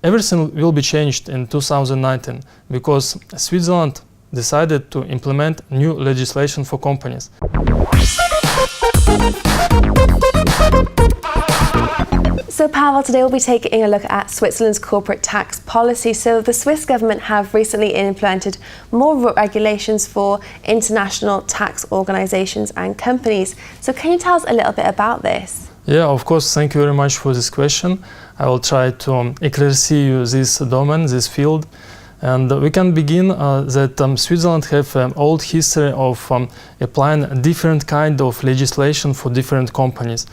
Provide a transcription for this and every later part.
everything will be changed in 2019 because Switzerland decided to implement new legislation for companies. So Pavel, today we'll be taking a look at Switzerland's corporate tax policy. So the Swiss government have recently implemented more regulations for international tax organizations and companies. So can you tell us a little bit about this? Yeah, of course, thank you very much for this question. I will try to eclaircir you this domain, this field. And we can begin that Switzerland have an old history of applying different kind of legislation for different companies.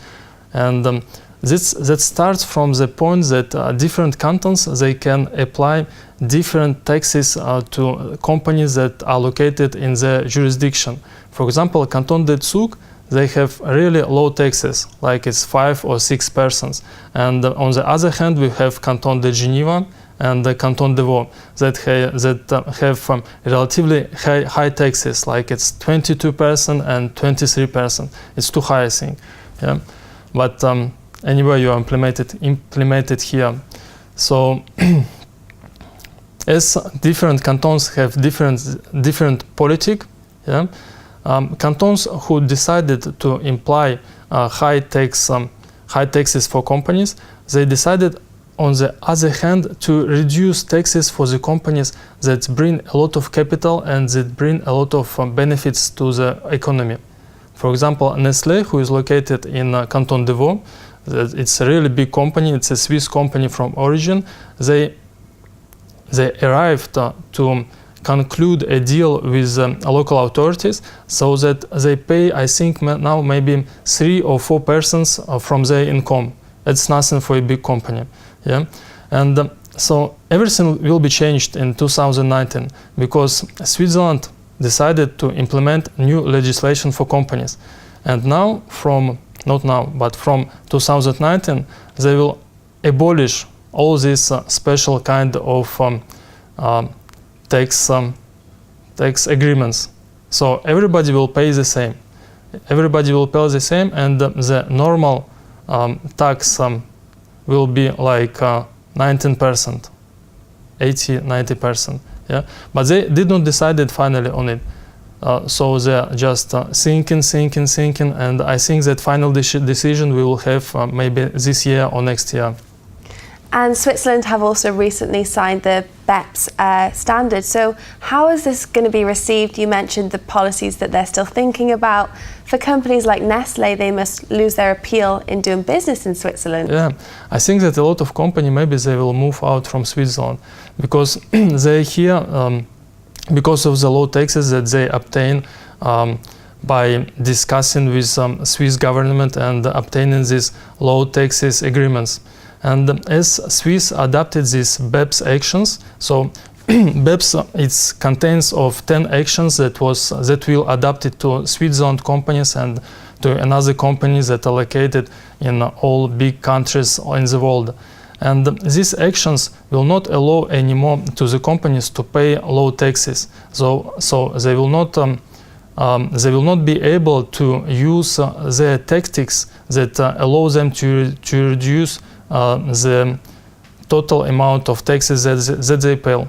And that starts from the point that different cantons, they can apply different taxes to companies that are located in their jurisdiction. For example, Canton de Zug, they have really low taxes, like it's 5 or 6%. And on the other hand, we have Canton de Geneva and the Canton de Vaud that have relatively high taxes, like it's 22% and 23%. It's too high, I think. Yeah? But anyway, you implemented here. So as different cantons have different politics, yeah, cantons who decided to imply high taxes for companies, they decided on the other hand to reduce taxes for the companies that bring a lot of capital and that bring a lot of benefits to the economy. For example, Nestlé, who is located in Canton de Vaud, it's a really big company, it's a Swiss company from origin. They arrived to conclude a deal with local authorities so that they pay, I think now maybe 3 or 4% from their income. It's nothing for a big company. Yeah? And so everything will be changed in 2019 because Switzerland decided to implement new legislation for companies. And now, not now, but from 2019, they will abolish all these special kind of tax agreements. So everybody will pay the same. Everybody will pay the same, and the normal tax will be like 19%, 80–90%. Yeah, but they did not decide finally on it. So they're just thinking, and I think that final decision we will have maybe this year or next year. And Switzerland have also recently signed the BEPS standard. So how is this going to be received? You mentioned the policies that they're still thinking about. For companies like Nestlé, they must lose their appeal in doing business in Switzerland. Yeah, I think that a lot of companies, maybe they will move out from Switzerland because they here, because of the low taxes that they obtain by discussing with Swiss government and obtaining these low taxes agreements. And as Swiss adopted these BEPS actions, so BEPS it contains of 10 actions that will adapted to Switzerland companies and to another companies that are located in all big countries in the world. And these actions will not allow anymore to the companies to pay low taxes. So they will not be able to use their tactics that allow them to reduce the total amount of taxes that they pay.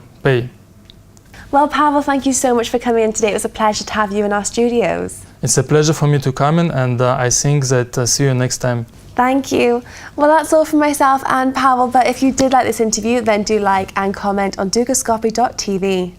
Well, Pavel, thank you so much for coming in today. It was a pleasure to have you in our studios. It's a pleasure for me to come in, and I think that see you next time. Thank you. Well, that's all from myself and Pavel, but if you did like this interview, then do like and comment on DUKASCOPY.tv.